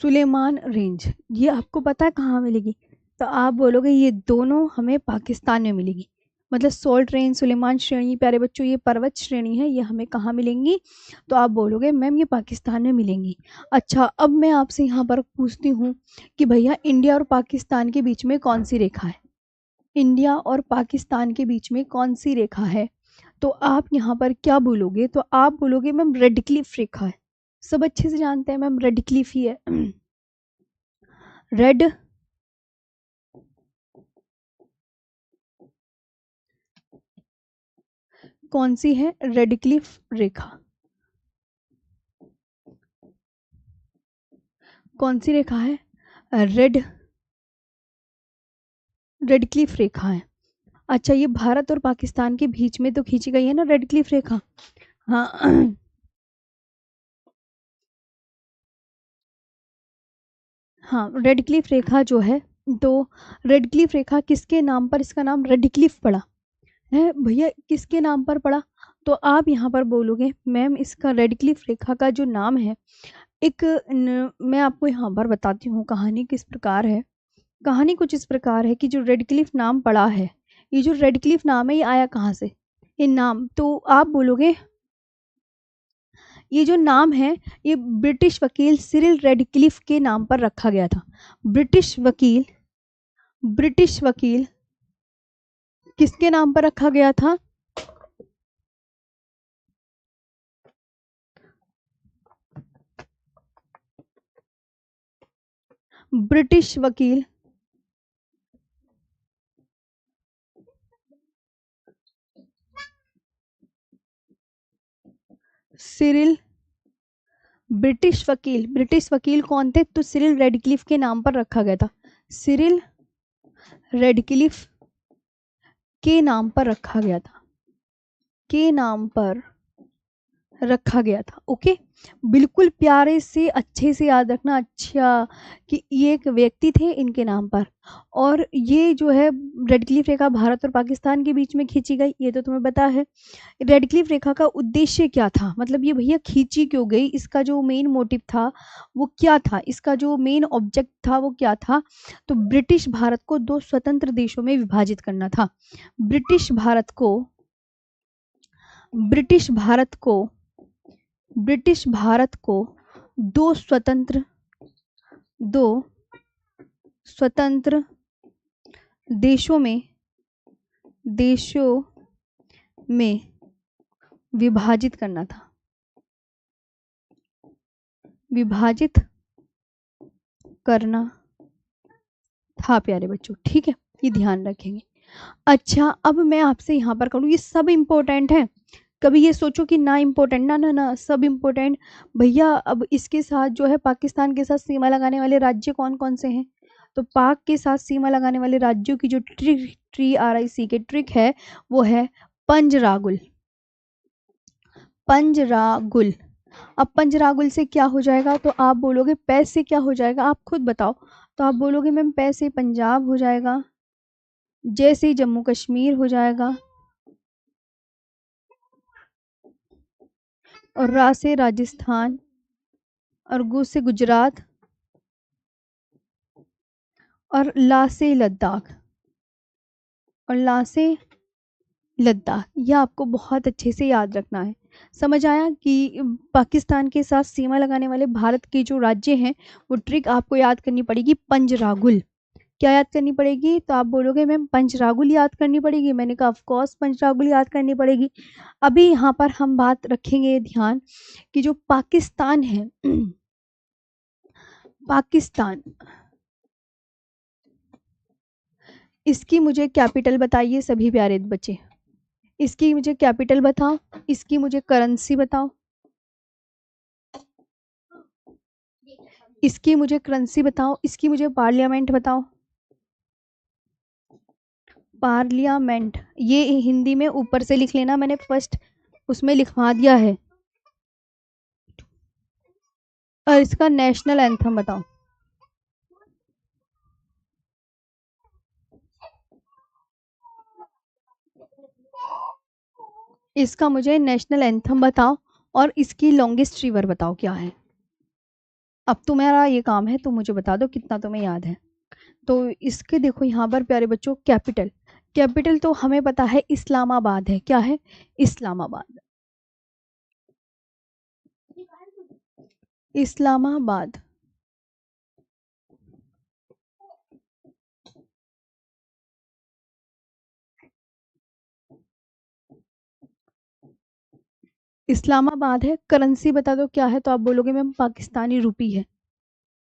सुलेमान रेंज, ये आपको पता है कहाँ मिलेगी? तो आप बोलोगे ये दोनों हमें पाकिस्तान में मिलेगी। मतलब सॉल्ट रेंज, सुलेमान श्रेणी, प्यारे बच्चों ये पर्वत श्रेणी है, ये हमें कहाँ मिलेंगी? तो आप बोलोगे मैम ये पाकिस्तान में मिलेंगी। अच्छा, अब मैं आपसे यहाँ पर पूछती हूँ कि भैया इंडिया और पाकिस्तान के बीच में कौन सी रेखा है? इंडिया और पाकिस्तान के बीच में कौन सी रेखा है? तो आप यहाँ पर क्या बोलोगे? तो आप बोलोगे मैम रेड क्लिफ रेखा है। सब अच्छे से जानते हैं मैम रेड क्लिफ ही है। रेड कौन सी है? रेड क्लिफ रेखा कौन सी रेखा है? रेड रेड क्लिफ रेखा है। अच्छा, ये भारत और पाकिस्तान के बीच में तो खींची गई है ना रेड क्लिफ रेखा। हाँ। हाँ, रेड क्लिफ रेखा जो है, तो रेड क्लिफ रेखा किसके नाम पर इसका नाम रेड क्लिफ पड़ा है भैया? किसके नाम पर पड़ा? तो आप यहाँ पर बोलोगे मैम इसका रेड क्लिफ रेखा का जो नाम है, मैं आपको यहाँ पर बताती हूँ कहानी किस प्रकार है। कहानी कुछ इस प्रकार है कि जो रेड क्लिफ नाम पड़ा है, ये जो रेड क्लिफ नाम है ये आया कहाँ से? ये नाम तो आप बोलोगे ये जो नाम है ये ब्रिटिश वकील सिरिल रेडक्लिफ के नाम पर रखा गया था। ब्रिटिश वकील किसके नाम पर रखा गया था? ब्रिटिश वकील सिरिल ब्रिटिश वकील कौन थे? तो सिरिल रेडक्लिफ के नाम पर रखा गया था। सिरिल रेडक्लिफ के नाम पर रखा गया था। के नाम पर रखा गया था। ओके, बिल्कुल प्यारे से अच्छे से याद रखना। अच्छा, कि ये एक व्यक्ति थे इनके नाम पर, और ये जो है रेड क्लिफ रेखा भारत और पाकिस्तान के बीच में खींची गई, ये तो तुम्हें पता है। रेड क्लिफ रेखा का उद्देश्य क्या था, मतलब ये भैया खींची क्यों गई, इसका जो मेन मोटिव था वो क्या था, इसका जो मेन ऑब्जेक्ट था वो क्या था? तो ब्रिटिश भारत को दो स्वतंत्र देशों में विभाजित करना था। ब्रिटिश भारत को ब्रिटिश भारत को ब्रिटिश भारत को दो स्वतंत्र दो स्वतंत्र देशों में विभाजित करना था। विभाजित करना था प्यारे बच्चों, ठीक है, ये ध्यान रखेंगे। अच्छा, अब मैं आपसे यहाँ पर करूँ, ये सब इम्पोर्टेंट है, कभी ये सोचो कि ना इम्पोर्टेंट, ना ना ना, सब इम्पोर्टेंट भैया। अब इसके साथ जो है पाकिस्तान के साथ सीमा लगाने वाले राज्य कौन कौन से हैं? तो पाक के साथ सीमा लगाने वाले राज्यों की जो TRIC के ट्रिक है वो है पंजरागुल। पंजरागुल। अब पंजरागुल से क्या हो जाएगा? तो आप बोलोगे पै से क्या हो जाएगा, आप खुद बताओ। तो आप बोलोगे मैम पै से पंजाब हो जाएगा, जैसे जम्मू कश्मीर हो जाएगा, और रा से राजस्थान, और गु से गुजरात, और ला से लद्दाख, और ला से लद्दाख। यह आपको बहुत अच्छे से याद रखना है। समझ आया कि पाकिस्तान के साथ सीमा लगाने वाले भारत के जो राज्य हैं वो ट्रिक आपको याद करनी पड़ेगी पंजरागुल। क्या याद करनी पड़ेगी? तो आप बोलोगे मैम पंचरागुल याद करनी पड़ेगी। मैंने कहा ऑफ कोर्स पंचरागुल याद करनी पड़ेगी। अभी यहाँ पर हम बात रखेंगे ध्यान कि जो पाकिस्तान है पाकिस्तान, इसकी मुझे कैपिटल बताइए सभी प्यारे बच्चे। इसकी मुझे कैपिटल बताओ, इसकी मुझे करेंसी बताओ, इसकी मुझे करेंसी बताओ, इसकी मुझे पार्लियामेंट बताओ। पार्लियामेंट ये हिंदी में ऊपर से लिख लेना, मैंने फर्स्ट उसमें लिखवा दिया है। और इसका नेशनल एंथम बताओ। इसका मुझे नेशनल एंथम बताओ, और इसकी लॉन्गेस्ट रिवर बताओ क्या है। अब तुम्हारा ये काम है, तुम मुझे बता दो कितना तुम्हें याद है। तो इसके देखो यहाँ पर प्यारे बच्चों, कैपिटल, कैपिटल तो हमें पता है इस्लामाबाद है। क्या है? इस्लामाबाद। इस्लामाबाद। इस्लामाबाद है। करेंसी बता दो क्या है, तो आप बोलोगे मैम पाकिस्तानी रुपी है।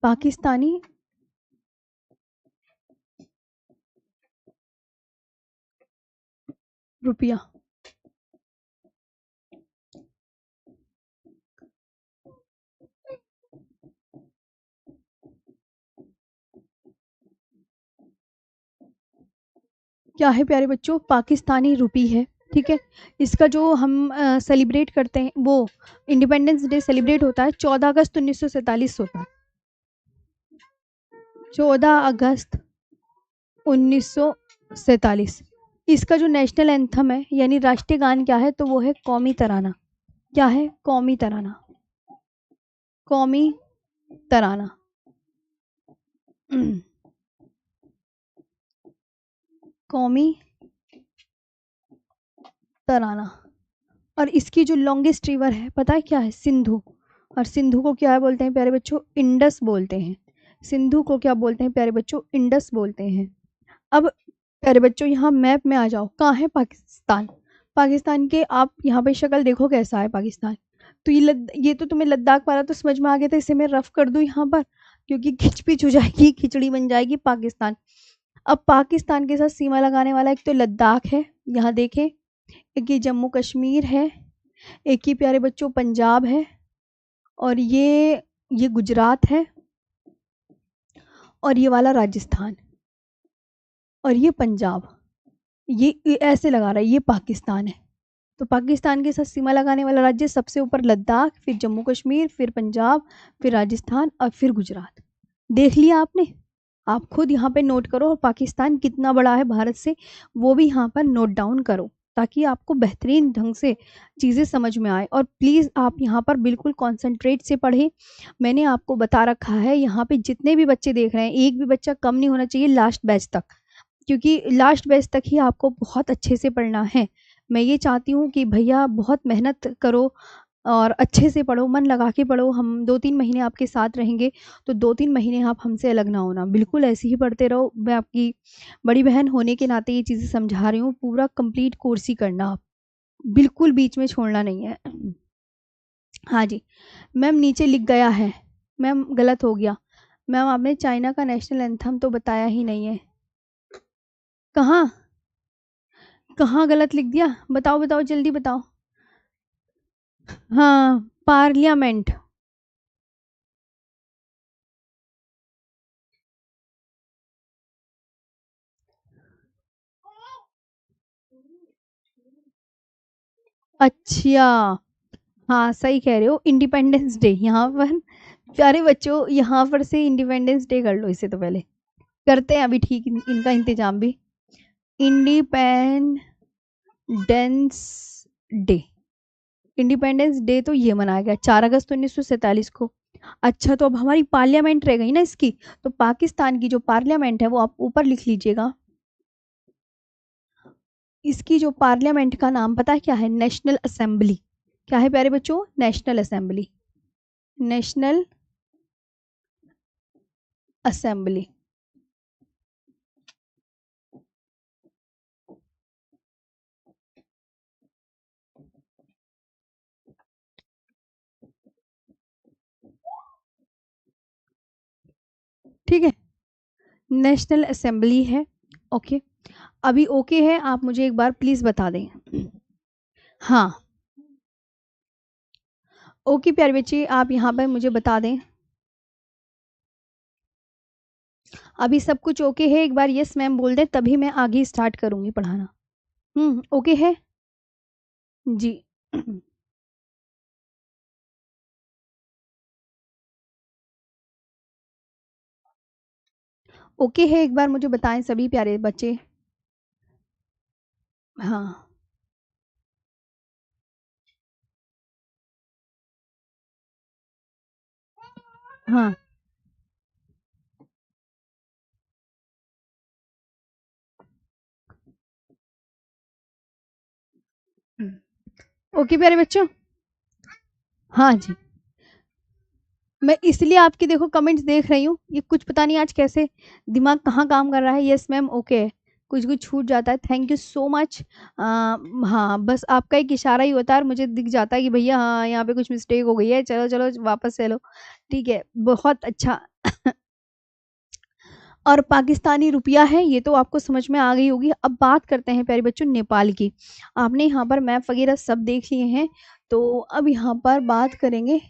पाकिस्तानी रुपया। क्या है प्यारे बच्चों? पाकिस्तानी रुपी है। ठीक है। इसका जो हम सेलिब्रेट करते हैं, वो इंडिपेंडेंस डे सेलिब्रेट होता है 14 अगस्त 1947 होता है। 14 अगस्त 1947। इसका जो नेशनल एंथम है यानी राष्ट्रीय गान क्या है, तो वो है कौमी तराना। क्या है? कौमी तराना। कौमी तराना। कौमी तराना। और इसकी जो लॉन्गेस्ट रिवर है पता है क्या है? सिंधु। और सिंधु को क्या बोलते हैं प्यारे बच्चों? इंडस बोलते हैं। सिंधु को क्या बोलते हैं प्यारे बच्चों? इंडस बोलते हैं। अब प्यारे बच्चों यहाँ मैप में आ जाओ, कहाँ है पाकिस्तान? पाकिस्तान के आप यहाँ पे शक्ल देखो कैसा है पाकिस्तान। तो ये तो तुम्हें लद्दाख वाला तो समझ में आ गया था, इसे मैं रफ कर दूं यहाँ पर, क्योंकि खिचपिच हो जाएगी, खिचड़ी बन जाएगी पाकिस्तान। अब पाकिस्तान के साथ सीमा लगाने वाला एक तो लद्दाख है, यहाँ देखें, एक ये जम्मू कश्मीर है, एक ही प्यारे बच्चों पंजाब है, और ये गुजरात है, और ये वाला राजस्थान, और ये पंजाब। ये ऐसे लगा रहा है, ये पाकिस्तान है। तो पाकिस्तान के साथ सीमा लगाने वाला राज्य सबसे ऊपर लद्दाख, फिर जम्मू कश्मीर, फिर पंजाब, फिर राजस्थान और फिर गुजरात। देख लिया आपने? आप खुद यहाँ पे नोट करो, और पाकिस्तान कितना बड़ा है भारत से वो भी यहाँ पर नोट डाउन करो, ताकि आपको बेहतरीन ढंग से चीज़ें समझ में आए। और प्लीज़ आप यहाँ पर बिल्कुल कॉन्सेंट्रेट से पढ़ें। मैंने आपको बता रखा है, यहाँ पे जितने भी बच्चे देख रहे हैं, एक भी बच्चा कम नहीं होना चाहिए लास्ट बैच तक, क्योंकि लास्ट बैच तक ही आपको बहुत अच्छे से पढ़ना है। मैं ये चाहती हूँ कि भैया बहुत मेहनत करो और अच्छे से पढ़ो, मन लगा के पढ़ो। हम 2-3 महीने आपके साथ रहेंगे, तो 2-3 महीने आप हमसे अलग ना होना, बिल्कुल ऐसे ही पढ़ते रहो। मैं आपकी बड़ी बहन होने के नाते ये चीज़ें समझा रही हूँ, पूरा कंप्लीट कोर्स ही करना आप, बिल्कुल बीच में छोड़ना नहीं है। हाँ जी मैम, नीचे लिख गया है। मैम गलत हो गया। मैम आपने चाइना का नेशनल एंथम तो बताया ही नहीं है। कहाँ? कहाँ गलत लिख दिया? बताओ बताओ जल्दी बताओ। हाँ, पार्लियामेंट। अच्छा, हाँ सही कह रहे हो, इंडिपेंडेंस डे यहाँ पर। प्यारे बच्चों यहाँ पर से इंडिपेंडेंस डे कर लो, इसे तो पहले करते हैं अभी, ठीक इनका इंतजाम भी। इंडिपेंडेंस डे, इंडिपेंडेंस डे तो ये मनाया गया 4 अगस्त 1947 को। अच्छा, तो अब हमारी पार्लियामेंट रह गई ना इसकी, तो पाकिस्तान की जो पार्लियामेंट है वो आप ऊपर लिख लीजिएगा। इसकी जो पार्लियामेंट का नाम पता है क्या है? National assembly. क्या है प्यारे बच्चों? National assembly. National assembly. ठीक है, नेशनल असेंबली है। ओके, अभी ओके है, आप मुझे एक बार प्लीज बता दें। हाँ ओके प्यारे बच्चे, आप यहाँ पर मुझे बता दें। अभी सब कुछ ओके है? एक बार यस मैम बोल दें, तभी मैं आगे स्टार्ट करूंगी पढ़ाना। ओके है जी। ओके है, एक बार मुझे बताएं सभी प्यारे बच्चे। हाँ हाँ। ओके प्यारे बच्चों। हाँ जी। मैं इसलिए आपकी देखो कमेंट्स देख रही हूँ, ये कुछ पता नहीं आज कैसे दिमाग कहाँ काम कर रहा है। Yes ma'am, okay. कुछ कुछ छूट जाता है, थैंक यू सो मच। हाँ, बस आपका एक इशारा ही होता है और मुझे दिख जाता है कि भैया हाँ यहाँ पे कुछ मिस्टेक हो गई है, चलो चलो वापस चलो। ठीक है, बहुत अच्छा। और पाकिस्तानी रुपया है, ये तो आपको समझ में आ गई होगी। अब बात करते हैं प्यारे बच्चों नेपाल की। आपने यहाँ पर मैप वगैरह सब देख लिए हैं, तो अब यहाँ पर बात करेंगे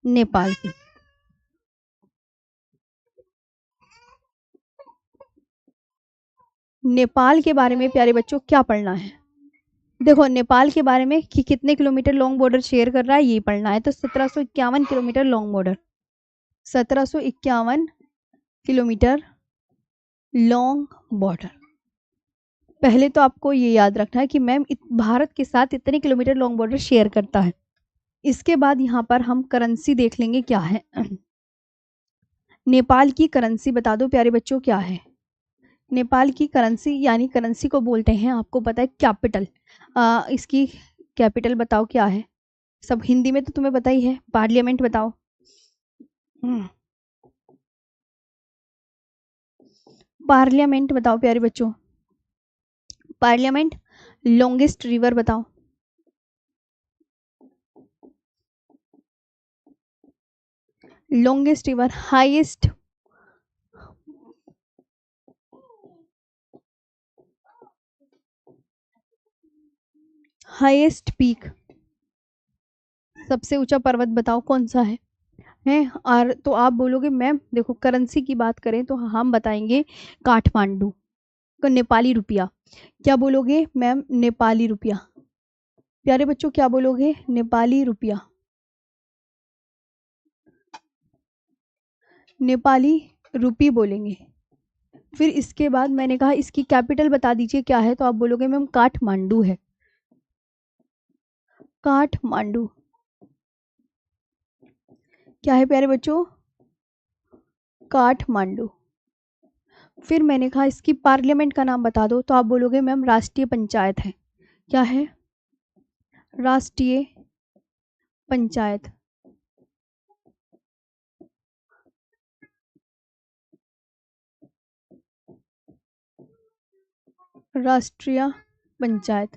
नेपाल की। नेपाल के बारे में प्यारे बच्चों क्या पढ़ना है? देखो नेपाल के बारे में कि कितने किलोमीटर लॉन्ग बॉर्डर शेयर कर रहा है ये पढ़ना है। तो 1751 kilometre long border, 1751 kilometre long border. पहले तो आपको ये याद रखना है कि मैम भारत के साथ इतने किलोमीटर लॉन्ग बॉर्डर शेयर करता है। इसके बाद यहाँ पर हम करेंसी देख लेंगे क्या है। नेपाल की करेंसी बता दो प्यारे बच्चों क्या है? नेपाल की करेंसी, यानी करेंसी को बोलते हैं, आपको पता है कैपिटल। इसकी कैपिटल बताओ क्या है? सब हिंदी में तो तुम्हें पता ही है, पार्लियामेंट बताओ। पार्लियामेंट बताओ प्यारे बच्चों, पार्लियामेंट। लॉन्गेस्ट रिवर बताओ। Longest river, highest, highest peak, सबसे ऊंचा पर्वत बताओ कौन सा है? और तो आप बोलोगे मैम देखो करेंसी की बात करें तो हम बताएंगे काठमांडू का नेपाली रुपया। क्या बोलोगे मैम? नेपाली रुपया। प्यारे बच्चों क्या बोलोगे? नेपाली रुपया, नेपाली रुपी बोलेंगे। फिर इसके बाद मैंने कहा इसकी कैपिटल बता दीजिए क्या है, तो आप बोलोगे मैम काठमांडू है, काठमांडू। क्या है प्यारे बच्चों? काठमांडू। फिर मैंने कहा इसकी पार्लियामेंट का नाम बता दो, तो आप बोलोगे मैम राष्ट्रीय पंचायत है। क्या है? राष्ट्रीय पंचायत। राष्ट्रीय पंचायत,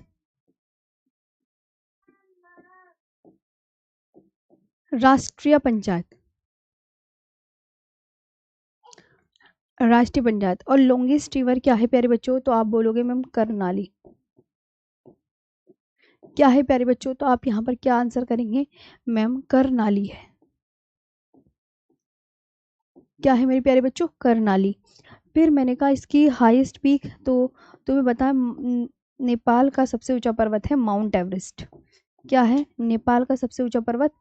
राष्ट्रीय पंचायत, राष्ट्रीय पंचायत। और लॉन्गेस्ट रिवर क्या है प्यारे बच्चों? तो आप बोलोगे मैम करनाली। क्या है प्यारे बच्चों? तो आप यहाँ पर क्या आंसर करेंगे? मैम करनाली है। क्या है मेरे प्यारे बच्चों? करनाली। फिर मैंने कहा इसकी हाईएस्ट पीक, तो तुम्हें बताया नेपाल का सबसे ऊंचा पर्वत है माउंट एवरेस्ट। क्या है? नेपाल का सबसे ऊंचा पर्वत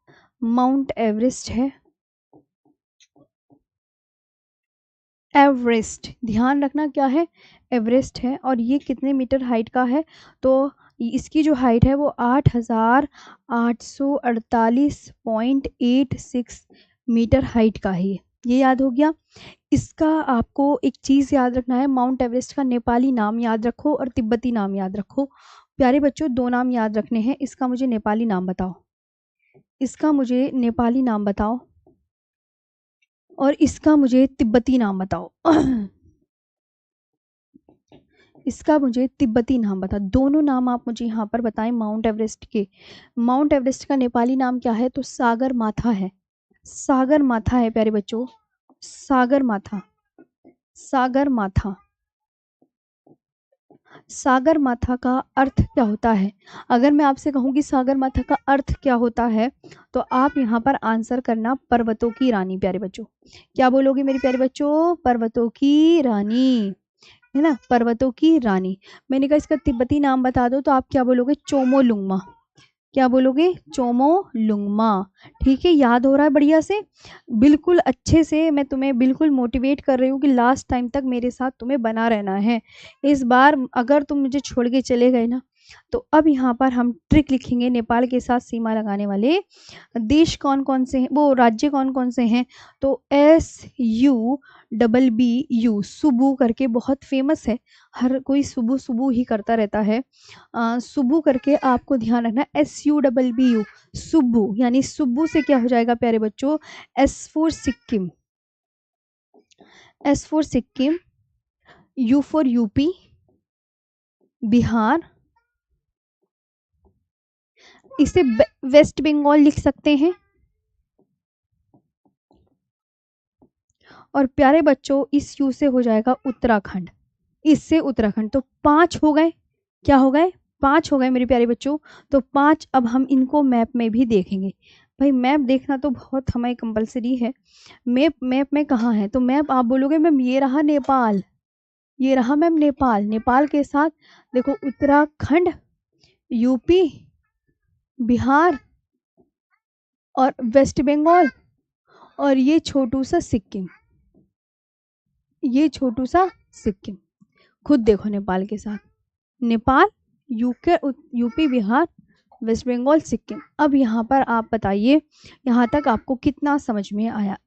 माउंट एवरेस्ट है। एवरेस्ट, ध्यान रखना क्या है? एवरेस्ट है। और ये कितने मीटर हाइट का है? तो इसकी जो हाइट है वो 8,848.86 मीटर हाइट का है। ये याद हो गया। इसका आपको एक चीज़ याद रखना है, माउंट एवरेस्ट का नेपाली नाम याद रखो और तिब्बती नाम याद रखो। प्यारे बच्चों दो नाम याद रखने हैं। इसका मुझे नेपाली नाम बताओ, इसका मुझे नेपाली नाम बताओ, और इसका मुझे तिब्बती नाम बताओ। इसका मुझे तिब्बती नाम बता। दोनों नाम आप मुझे यहाँ पर बताएं माउंट एवरेस्ट के। माउंट एवरेस्ट का नेपाली नाम क्या है? तो सागर माथा है, सागर माथा है प्यारे बच्चों, सागर माथा, सागर माथा। सागर माथा का अर्थ क्या होता है? अगर मैं आपसे कहूँ कि सागर माथा का अर्थ क्या होता है, तो आप यहाँ पर आंसर करना पर्वतों की रानी। प्यारे बच्चों क्या बोलोगे मेरे प्यारे बच्चों? पर्वतों की रानी, है ना, पर्वतों की रानी। मैंने कहा इसका तिब्बती नाम बता दो, तो आप क्या बोलोगे? चोमोलुंगमा। क्या बोलोगे? चोमोलुंगमा। ठीक है, याद हो रहा है बढ़िया से, बिल्कुल अच्छे से। मैं तुम्हें बिल्कुल मोटिवेट कर रही हूँ कि लास्ट टाइम तक मेरे साथ तुम्हें बना रहना है। इस बार अगर तुम मुझे छोड़ के चले गए ना, तो अब यहाँ पर हम ट्रिक लिखेंगे, नेपाल के साथ सीमा लगाने वाले देश कौन कौन से हैं, वो राज्य कौन कौन से हैं। तो SUBBU, सुबु करके बहुत फेमस है, हर कोई सुबु सुबु ही करता रहता है। सुबु करके आपको ध्यान रखना, SUBBU, सुब्बू, यानी सुब्बू से क्या हो जाएगा प्यारे बच्चों, S4 Sikkim, U4 UP, Bihar, इसे वेस्ट बंगाल लिख सकते हैं। और प्यारे बच्चों इस यू से हो जाएगा उत्तराखंड, इससे उत्तराखंड। तो 5 हो गए, क्या हो गए, 5 हो गए मेरे प्यारे बच्चों। तो 5 अब हम इनको मैप में भी देखेंगे। भाई मैप देखना तो बहुत हमें कंपलसरी है। मैप मैप में कहाँ है, तो मैप आप बोलोगे मैम ये रहा नेपाल, ये रहा मैम नेपाल, नेपाल के साथ देखो उत्तराखंड, यूपी, बिहार और वेस्ट बंगाल, और ये छोटू सा सिक्किम, ये छोटू सा सिक्किम। खुद देखो नेपाल के साथ, नेपाल, यूपी, बिहार, वेस्ट बंगाल, सिक्किम। अब यहाँ पर आप बताइए यहाँ तक आपको कितना समझ में आया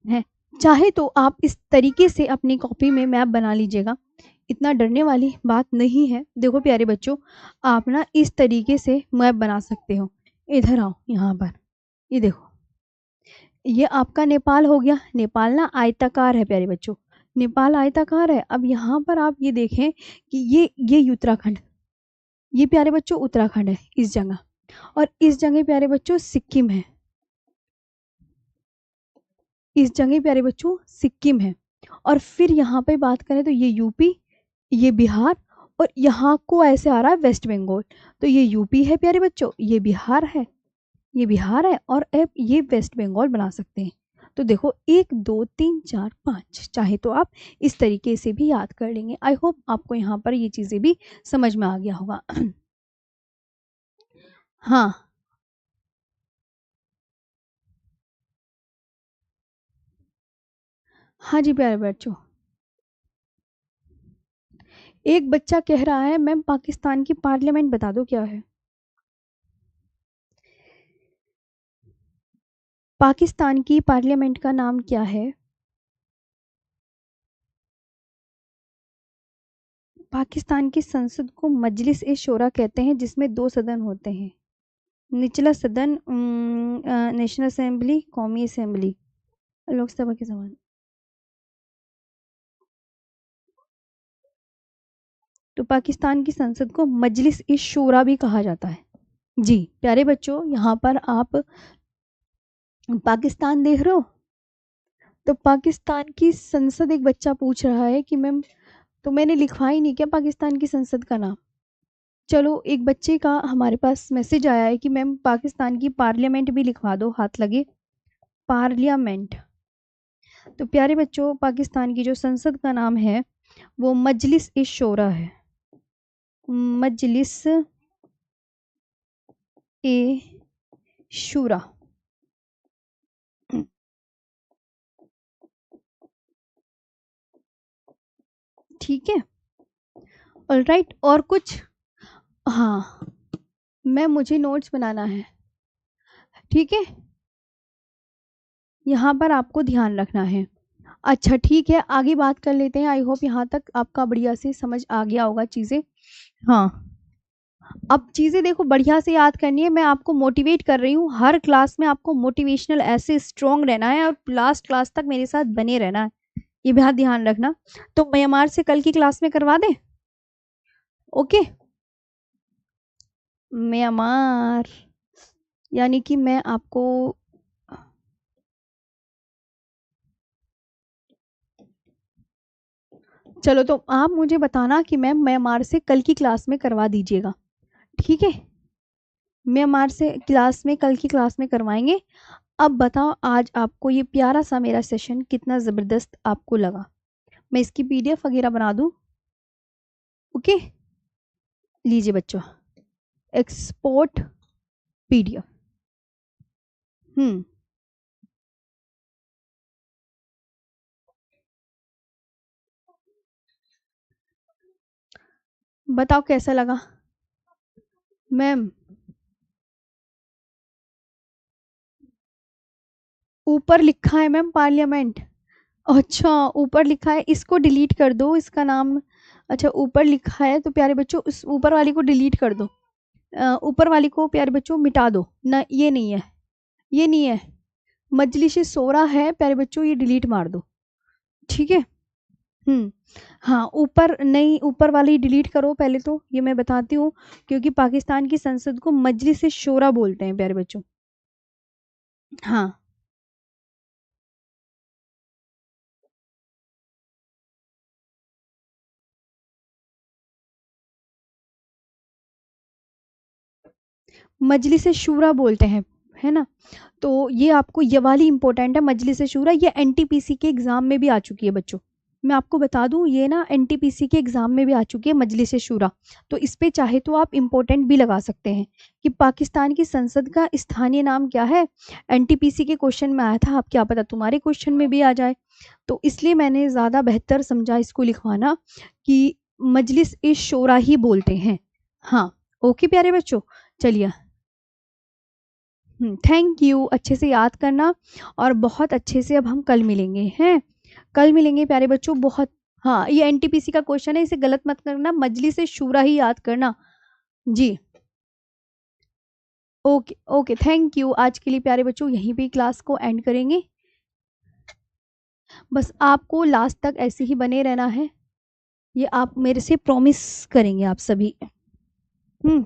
है। चाहे तो आप इस तरीके से अपनी कॉपी में मैप बना लीजिएगा, इतना डरने वाली बात नहीं है। देखो प्यारे बच्चों, आप ना इस तरीके से मैप बना सकते हो। इधर आओ यहाँ पर, ये देखो, ये आपका नेपाल हो गया। नेपाल ना आयताकार है प्यारे बच्चों, नेपाल आयताकार है। अब यहाँ पर आप ये देखें कि ये उत्तराखंड, ये प्यारे बच्चों उत्तराखंड है इस जगह, और इस जगह प्यारे बच्चों सिक्किम है, इस जगह प्यारे बच्चों सिक्किम है। और फिर यहाँ पे बात करें तो ये यूपी, ये बिहार, और यहाँ को ऐसे आ रहा है वेस्ट बंगाल। तो ये यूपी है प्यारे बच्चों, ये बिहार है, ये बिहार है, और अब ये वेस्ट बंगाल बना सकते हैं। तो देखो 1 2 3 4 5, चाहे तो आप इस तरीके से भी याद कर लेंगे। आई होप आपको यहाँ पर ये चीज़ें भी समझ में आ गया होगा हाँ हाँ जी प्यारे बच्चों, एक बच्चा कह रहा है मैम पाकिस्तान की पार्लियामेंट बता दो क्या है। पाकिस्तान की पार्लियामेंट का नाम क्या है। पाकिस्तान की संसद को मजलिस ए शोरा कहते हैं, जिसमें 2 सदन होते हैं, निचला सदन नेशनल असेंबली, कौमी असेंबली, लोकसभा के समान। तो पाकिस्तान की संसद को मजलिस ए शोरा भी कहा जाता है। जी प्यारे बच्चों, यहाँ पर आप पाकिस्तान देख रहे हो, तो पाकिस्तान की संसद, एक बच्चा पूछ रहा है कि मैम, तो मैंने लिखवा ही नहीं क्या पाकिस्तान की संसद का नाम। चलो एक बच्चे का हमारे पास मैसेज आया है कि मैम पाकिस्तान की पार्लियामेंट भी लिखवा दो, हाथ लगे, पार्लियामेंट। तो प्यारे बच्चों पाकिस्तान की जो संसद का नाम है वो मजलिस ए शोरा है, मजलिस ए शूरा। ठीक है, ऑलराइट, और कुछ। हाँ मैं, मुझे नोट्स बनाना है, ठीक है, यहाँ पर आपको ध्यान रखना है। अच्छा ठीक है, आगे बात कर लेते हैं। आई होप यहाँ तक आपका बढ़िया से समझ आ गया होगा चीज़ें। हाँ अब चीज़ें देखो बढ़िया से याद करनी है, मैं आपको मोटिवेट कर रही हूँ, हर क्लास में आपको मोटिवेशनल ऐसे स्ट्रॉन्ग रहना है और लास्ट क्लास तक मेरे साथ बने रहना है, ये भी ध्यान रखना। तो म्यांमार से कल की क्लास में करवा दें, ओके। म्यांमार यानी कि मैं आपको, चलो तो आप मुझे बताना कि मैम म्यांमार से कल की क्लास में करवा दीजिएगा, ठीक है। म्यांमार से क्लास में, कल की क्लास में करवाएंगे। अब बताओ आज आपको ये प्यारा सा मेरा सेशन कितना ज़बरदस्त आपको लगा। मैं इसकी पीडीएफ वगैरह बना दूँ, ओके। लीजिए बच्चों, एक्सपोर्ट पीडीएफ। हम्म बताओ कैसा लगा मैम? ऊपर लिखा है मैम पार्लियामेंट। अच्छा, ऊपर लिखा है, इसको डिलीट कर दो, इसका नाम। अच्छा, ऊपर लिखा है तो प्यारे बच्चों उस ऊपर वाली को डिलीट कर दो। ऊपर वाली को प्यारे बच्चों मिटा दो ना, ये नहीं है, ये नहीं है। मजलिस शोरा है प्यारे बच्चों, ये डिलीट मार दो। ठीक है। हम्म। हाँ, ऊपर नहीं, ऊपर वाली डिलीट करो पहले तो, ये मैं बताती हूँ। क्योंकि पाकिस्तान की संसद को मजलिस शोरा बोलते हैं प्यारे बच्चों। हाँ। मजलिस शूरा बोलते हैं, है ना? तो ये आपको, ये वाली इंपॉर्टेंट है मजलिस शूरा, ये एनटीपीसी के एग्जाम में भी आ चुकी है बच्चों। मैं आपको बता दूं, ये ना एनटीपीसी के एग्जाम में भी आ चुकी है मजलिस शूरा। तो इस पे चाहे तो आप इम्पोर्टेंट भी लगा सकते हैं कि पाकिस्तान की संसद का स्थानीय नाम क्या है। एनटीपीसी के क्वेश्चन में आया था, आप क्या पता तुम्हारे क्वेश्चन में भी आ जाए। तो इसलिए मैंने ज़्यादा बेहतर समझा इसको लिखवाना कि मजलिस ए शोरा ही बोलते हैं। हाँ। ओके प्यारे बच्चों, चलिए। थैंक यू, अच्छे से याद करना। और बहुत अच्छे से अब हम कल मिलेंगे हैं। कल मिलेंगे प्यारे बच्चों, बहुत। हाँ, ये एनटीपीसी का क्वेश्चन है, इसे गलत मत करना, मजलिस शूरा ही याद करना। जी। Okay okay, thank you. आज के लिए प्यारे बच्चों यहीं पे क्लास को एंड करेंगे। बस आपको लास्ट तक ऐसे ही बने रहना है, ये आप मेरे से प्रॉमिस करेंगे आप सभी। हम्म।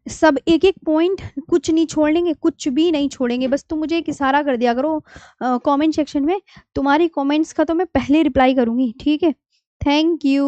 सब एक एक पॉइंट, कुछ नहीं छोड़ेंगे, कुछ भी नहीं छोड़ेंगे, बस तुम मुझे एक इशारा कर दिया करो कमेंट सेक्शन में। तुम्हारी कमेंट्स का तो मैं पहले रिप्लाई करूंगी, ठीक है? Thank you.